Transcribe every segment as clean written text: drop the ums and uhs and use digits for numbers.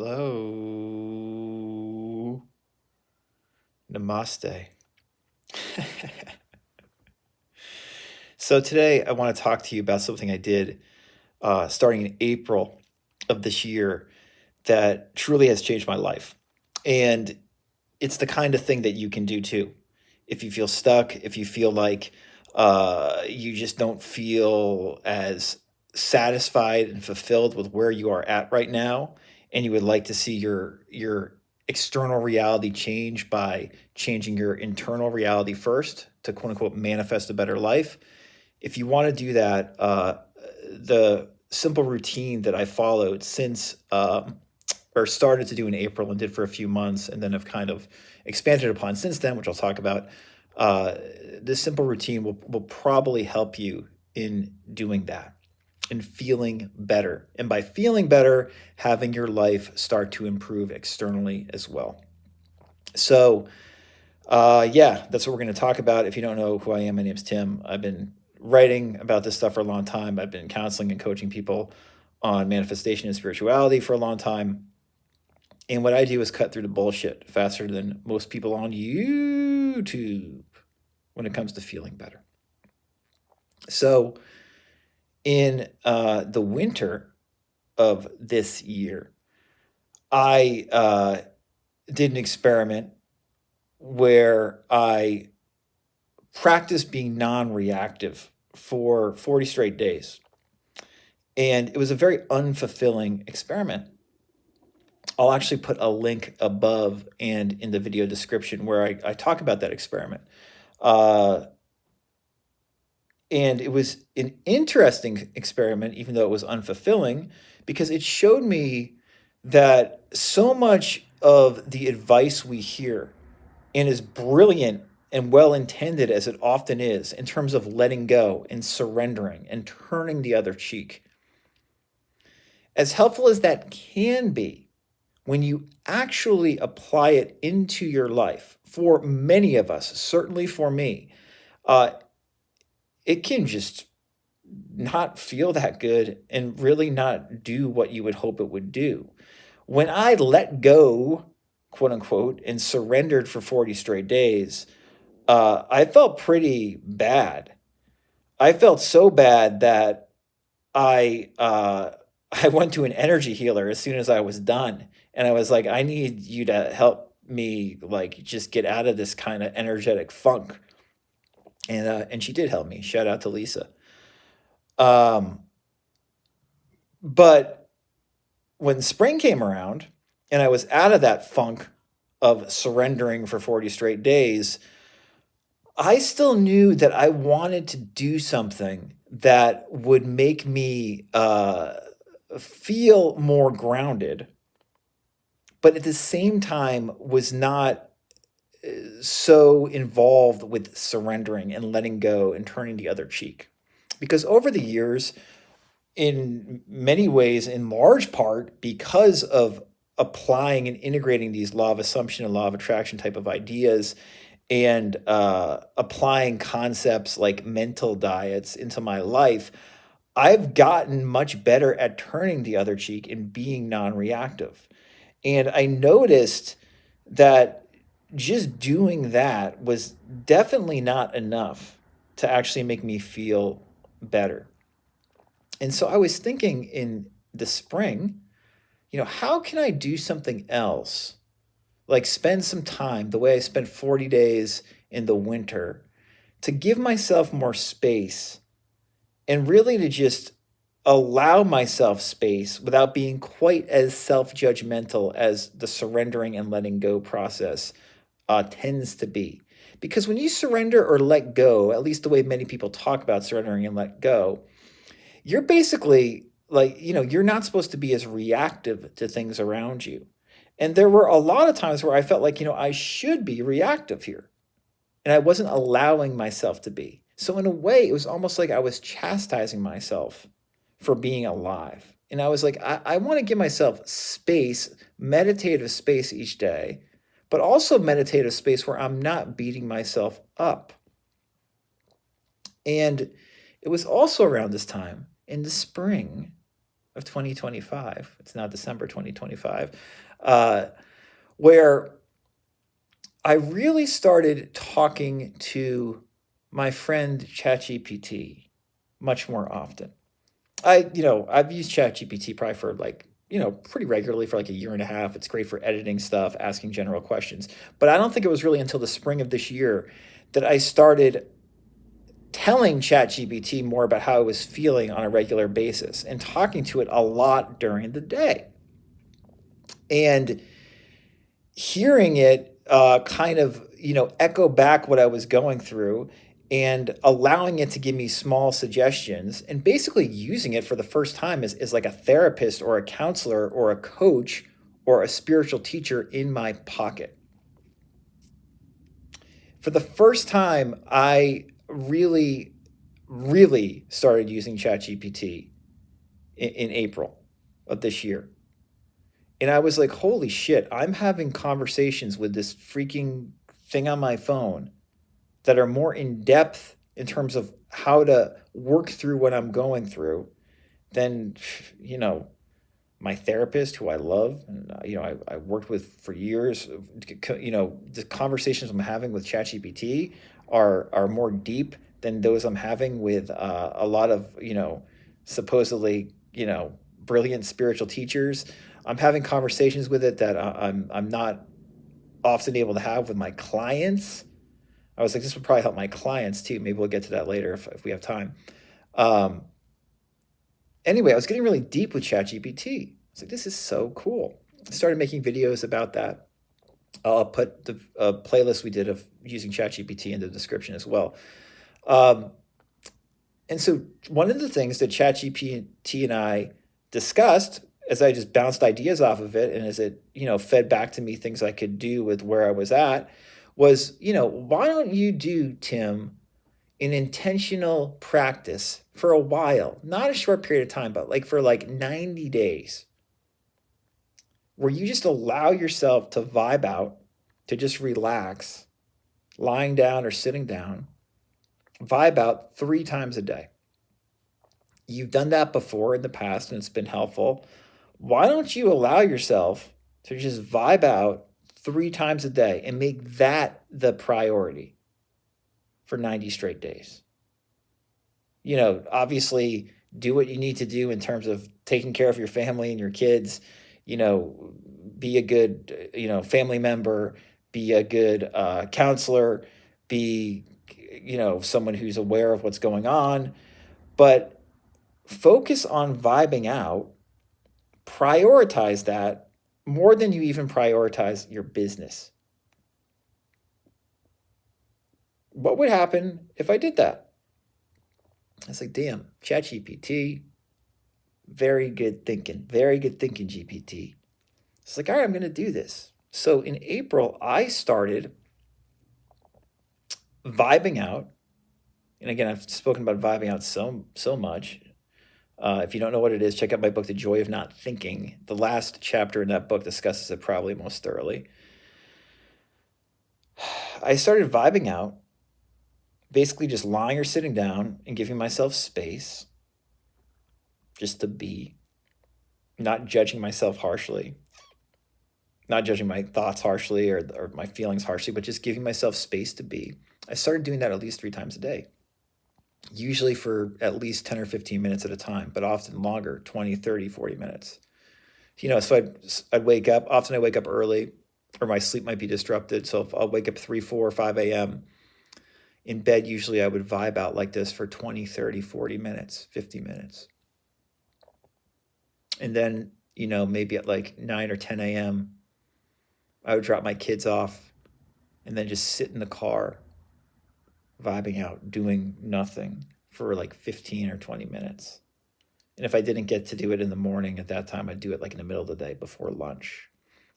Hello. Namaste. So today I want to talk to you about something I did starting in April of this year that truly has changed my life. And it's the kind of thing that you can do too. If you feel stuck, if you feel like you just don't feel as satisfied and fulfilled with where you are at right now, and you would like to see your external reality change by changing your internal reality first to quote unquote manifest a better life. If you want to do that, the simple routine that I followed since or started to do in April and did for a few months, and then have kind of expanded upon since then, which I'll talk about. Uh, this simple routine will probably help you in doing that and feeling better. And by feeling better, having your life start to improve externally as well. So, yeah, that's what we're going to talk about. If you don't know who I am, my name's Tim. I've been writing about this stuff for a long time. I've been counseling and coaching people on manifestation and spirituality for a long time. And what I do is cut through the bullshit faster than most people on YouTube when it comes to feeling better. So, in the winter of this year, I did an experiment where I practiced being non reactive for 40 straight days. And it was a very unfulfilling experiment. I'll actually put a link above and in the video description where I talk about that experiment. Uh, and it was an interesting experiment, even though it was unfulfilling, because it showed me that so much of the advice we hear, and as brilliant and well intended as it often is, in terms of letting go and surrendering and turning the other cheek, as helpful as that can be, when you actually apply it into your life, for many of us, certainly for me, uh, it can just not feel that good and really not do what you would hope it would do. When I let go, quote unquote, and surrendered for 40 straight days, I felt pretty bad. I felt so bad that I I went to an energy healer as soon as I was done, and I was like, I need you to help me like just get out of this kind of energetic funk. And she did help me. Shout out to Lisa. Um, but when spring came around and I was out of that funk of surrendering for 40 straight days, I still knew that I wanted to do something that would make me feel more grounded, but at the same time was not so involved with surrendering and letting go and turning the other cheek. Because over the years, in many ways, in large part, because of applying and integrating these law of assumption and law of attraction type of ideas, and applying concepts like mental diets into my life, I've gotten much better at turning the other cheek and being non reactive. And I noticed that just doing that was definitely not enough to actually make me feel better. And so I was thinking in the spring, how can I do something else? Like spend some time the way I spent 40 days in the winter to give myself more space and really to just allow myself space without being quite as self judgmental as the surrendering and letting go process tends to be. Because when you surrender or let go, at least the way many people talk about surrendering and let go, you're basically like, you're not supposed to be as reactive to things around you. And there were a lot of times where I felt like, I should be reactive here. And I wasn't allowing myself to be. So, in a way, it was almost like I was chastising myself for being alive. And I was like, I want to give myself space, meditative space each day, but also meditative space where I'm not beating myself up. And it was also around this time in the spring of 2025. It's now December 2025, uh, where I really started talking to my friend ChatGPT much more often. I've used ChatGPT probably for like, pretty regularly for like a year and a half. It's great for editing stuff, asking general questions. But I don't think it was really until the spring of this year that I started telling ChatGPT more about how I was feeling on a regular basis and talking to it a lot during the day. And hearing it kind of, echo back what I was going through and allowing it to give me small suggestions and basically using it for the first time as like a therapist or a counselor or a coach or a spiritual teacher in my pocket. For the first time, I really, really started using ChatGPT in April of this year. And I was like, holy shit, I'm having conversations with this freaking thing on my phone that are more in depth in terms of how to work through what I'm going through than, you know, my therapist, who I love, and I worked with for years. The conversations I'm having with ChatGPT are more deep than those I'm having with a lot of supposedly brilliant spiritual teachers. I'm having conversations with it that I'm not often able to have with my clients. I was like, this would probably help my clients too. Maybe we'll get to that later if we have time. Um, anyway, I was getting really deep with ChatGPT. I was like, this is so cool. I started making videos about that. I'll put the playlist we did of using ChatGPT in the description as well. Um, and so one of the things that ChatGPT and I discussed as I just bounced ideas off of it and as it, fed back to me things I could do with where I was at was, why don't you do, Tim, an intentional practice for a while, not a short period of time, but like for like 90 days, where you just allow yourself to vibe out, to just relax, lying down or sitting down, vibe out 3 times a day. You've done that before in the past and it's been helpful. Why don't you allow yourself to just vibe out 3 times a day and make that the priority for 90 straight days? Obviously do what you need to do in terms of taking care of your family and your kids, be a good, family member, be a good counselor, be, someone who's aware of what's going on, but focus on vibing out, prioritize that more than you even prioritize your business. What would happen if I did that? I was like, damn, ChatGPT, very good thinking, GPT. It's like, all right, I'm going to do this. So in April, I started vibing out. And again, I've spoken about vibing out so much. If you don't know what it is, check out my book, The Joy of Not Thinking. The last chapter in that book discusses it probably most thoroughly. I started vibing out, basically just lying or sitting down and giving myself space just to be, not judging myself harshly, not judging my thoughts harshly or my feelings harshly, but just giving myself space to be. I started doing that at least 3 times a day, usually for at least 10 or 15 minutes at a time, but often longer, 20, 30, 40 minutes. So I'd wake up, often I wake up early or my sleep might be disrupted. So if I'll wake up 3, 4, 5 a.m. in bed, usually I would vibe out like this for 20, 30, 40 minutes, 50 minutes. And then, maybe at like 9 or 10 a.m., I would drop my kids off and then just sit in the car, vibing out, doing nothing for like 15 or 20 minutes. And if I didn't get to do it in the morning at that time, I'd do it like in the middle of the day before lunch.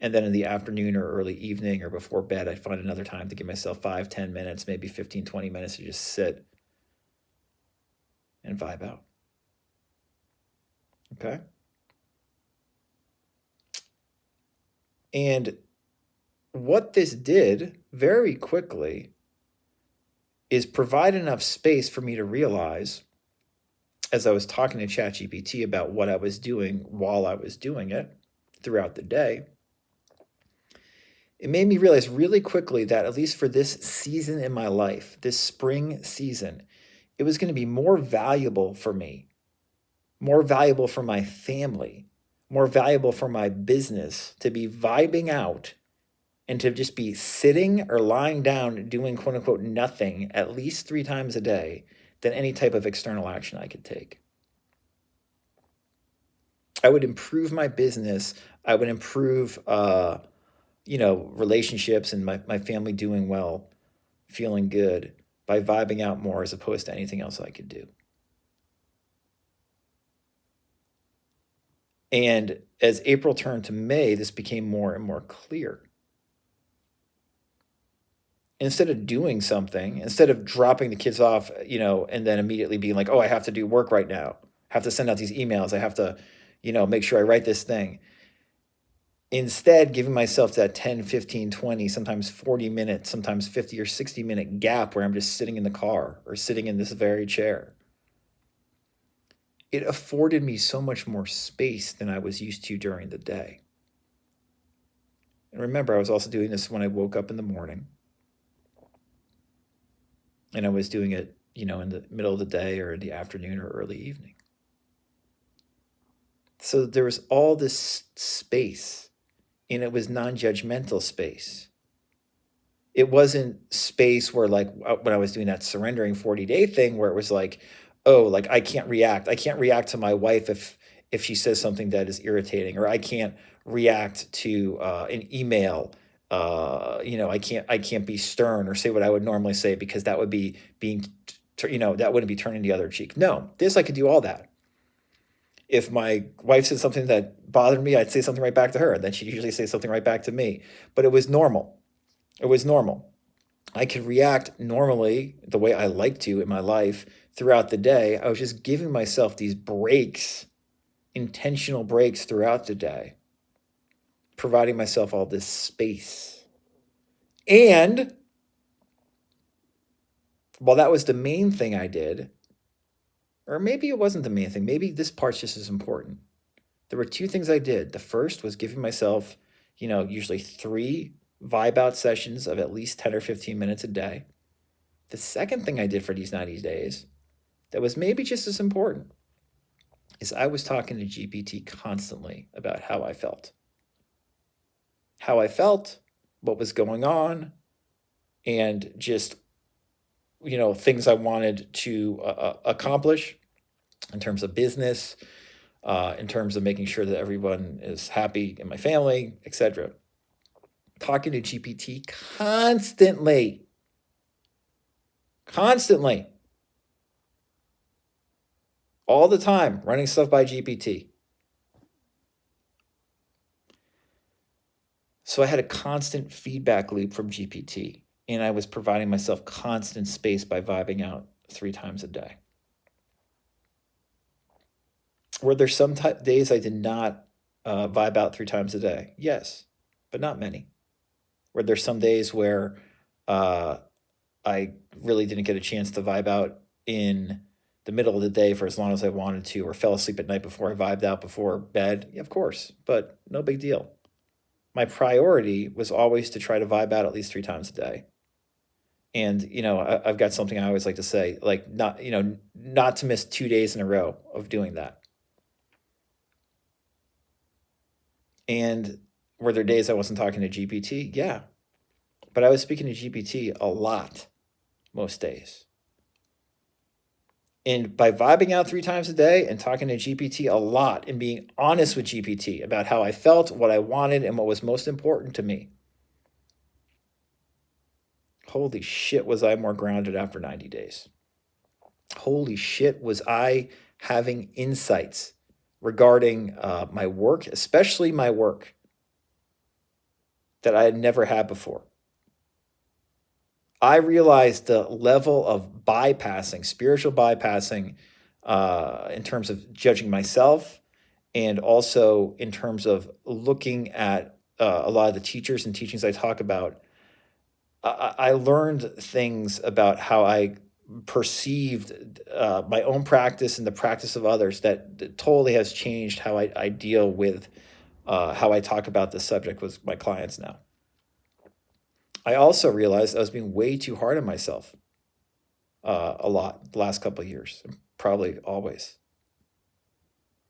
And then in the afternoon or early evening or before bed, I'd find another time to give myself 5, 10 minutes, maybe 15, 20 minutes to just sit and vibe out. Okay? And what this did very quickly is provide enough space for me to realize as I was talking to ChatGPT about what I was doing while I was doing it throughout the day, it made me realize really quickly that at least for this season in my life, this spring season, it was going to be more valuable for me, more valuable for my family, more valuable for my business to be vibing out and to just be sitting or lying down doing quote unquote nothing at least 3 times a day than any type of external action I could take. I would improve my business. I would improve, relationships and my family doing well, feeling good by vibing out more as opposed to anything else I could do. And as April turned to May, this became more and more clear. Instead of doing something, instead of dropping the kids off, and then immediately being like, oh, I have to do work right now. I have to send out these emails. I have to, make sure I write this thing. Instead, giving myself that 10, 15, 20, sometimes 40 minutes, sometimes 50 or 60-minute gap where I'm just sitting in the car or sitting in this very chair. It afforded me so much more space than I was used to during the day. And remember, I was also doing this when I woke up in the morning. And I was doing it, in the middle of the day or in the afternoon or early evening. So there was all this space, and it was non-judgmental space. It wasn't space where, like, when I was doing that surrendering 40-day thing, where it was like, oh, like I can't react. I can't react to my wife if she says something that is irritating, or I can't react to an email. I can't be stern or say what I would normally say because that would be that wouldn't be turning the other cheek. No, this I could do all that. If my wife said something that bothered me, I'd say something right back to her. And then she'd usually say something right back to me. But it was normal. It was normal. I could react normally the way I like to in my life throughout the day. I was just giving myself these breaks, intentional breaks throughout the day, providing myself all this space. And while that was the main thing I did, or maybe it wasn't the main thing, maybe this part's just as important. There were 2 things I did. The first was giving myself, usually 3 vibe out sessions of at least 10 or 15 minutes a day. The second thing I did for these 90 days that was maybe just as important is I was talking to GPT constantly about how I felt. How I felt, what was going on, and just, things I wanted to accomplish in terms of business, in terms of making sure that everyone is happy in my family, etc. Talking to GPT constantly. All the time, running stuff by GPT. So I had a constant feedback loop from GPT, and I was providing myself constant space by vibing out 3 times a day. Were there some days I did not vibe out 3 times a day? Yes, but not many. Were there some days where I really didn't get a chance to vibe out in the middle of the day for as long as I wanted to, or fell asleep at night before I vibed out before bed? Yeah, of course, but no big deal. My priority was always to try to vibe out at least 3 times a day. And, I've got something I always like to say, like not to miss 2 days in a row of doing that. And were there days I wasn't talking to GPT? Yeah. But I was speaking to GPT a lot most days. And by vibing out 3 times a day and talking to GPT a lot and being honest with GPT about how I felt, what I wanted, and what was most important to me, holy shit, was I more grounded after 90 days. Holy shit, was I having insights regarding my work, especially my work, that I had never had before. I realized the level of spiritual bypassing, in terms of judging myself, and also in terms of looking at a lot of the teachers and teachings I talk about. I learned things about how I perceived my own practice and the practice of others that totally has changed how I deal with how I talk about this subject with my clients now. I also realized I was being way too hard on myself a lot the last couple of years, probably always.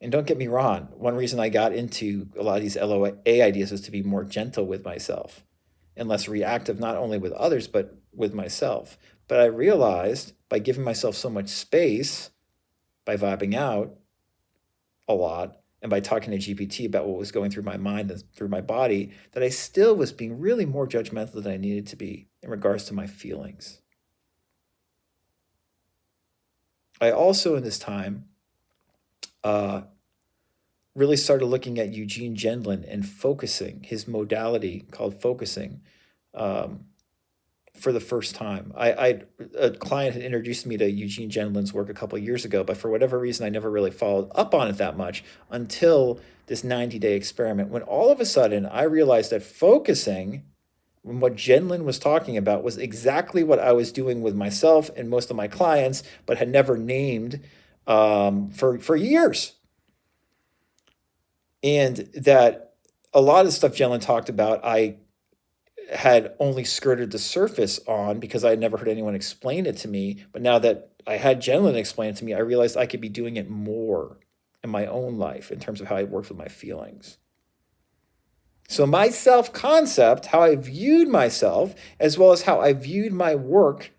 And don't get me wrong, one reason I got into a lot of these LOA ideas was to be more gentle with myself and less reactive, not only with others, but with myself. But I realized by giving myself so much space, by vibing out a lot, and by talking to GPT about what was going through my mind and through my body, that I still was being really more judgmental than I needed to be in regards to my feelings. I also, in this time, really started looking at Eugene Gendlin and focusing, his modality called focusing, for the first time. A client had introduced me to Eugene Gendlin's work a couple of years ago, but for whatever reason, I never really followed up on it that much until this 90-day experiment, when all of a sudden I realized that focusing, what Gendlin was talking about, was exactly what I was doing with myself and most of my clients, but had never named for years. And that a lot of the stuff Gendlin talked about, I had only skirted the surface on because I had never heard anyone explain it to me. But now that I had Gendlin explain it to me, I realized I could be doing it more in my own life in terms of how I worked with my feelings. So my self-concept, how I viewed myself, as well as how I viewed my work,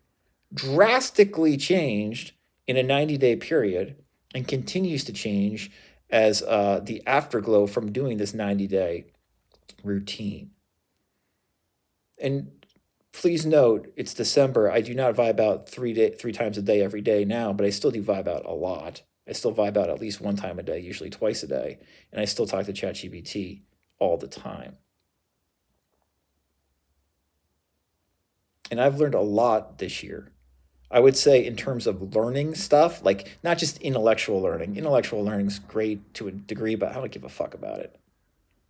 drastically changed in a 90-day period and continues to change as the afterglow from doing this 90-day routine. And please note, it's December. I do not vibe out three times a day every day now, but I still do vibe out a lot. I still vibe out at least one time a day, usually twice a day. And I still talk to ChatGPT all the time. And I've learned a lot this year. I would say in terms of learning stuff, like not just intellectual learning. Intellectual learning is great to a degree, but I don't give a fuck about it.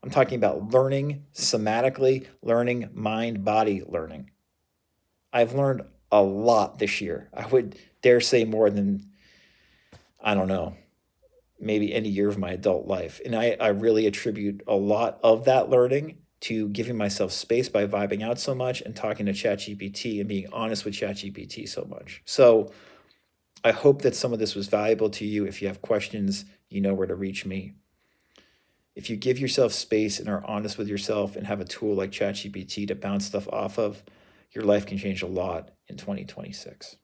I'm talking about learning somatically, learning mind-body learning. I've learned a lot this year. I would dare say more than, I don't know, maybe any year of my adult life. And I really attribute a lot of that learning to giving myself space by vibing out so much and talking to ChatGPT and being honest with ChatGPT so much. So I hope that some of this was valuable to you. If you have questions, you know where to reach me. If you give yourself space and are honest with yourself and have a tool like ChatGPT to bounce stuff off of, your life can change a lot in 2026.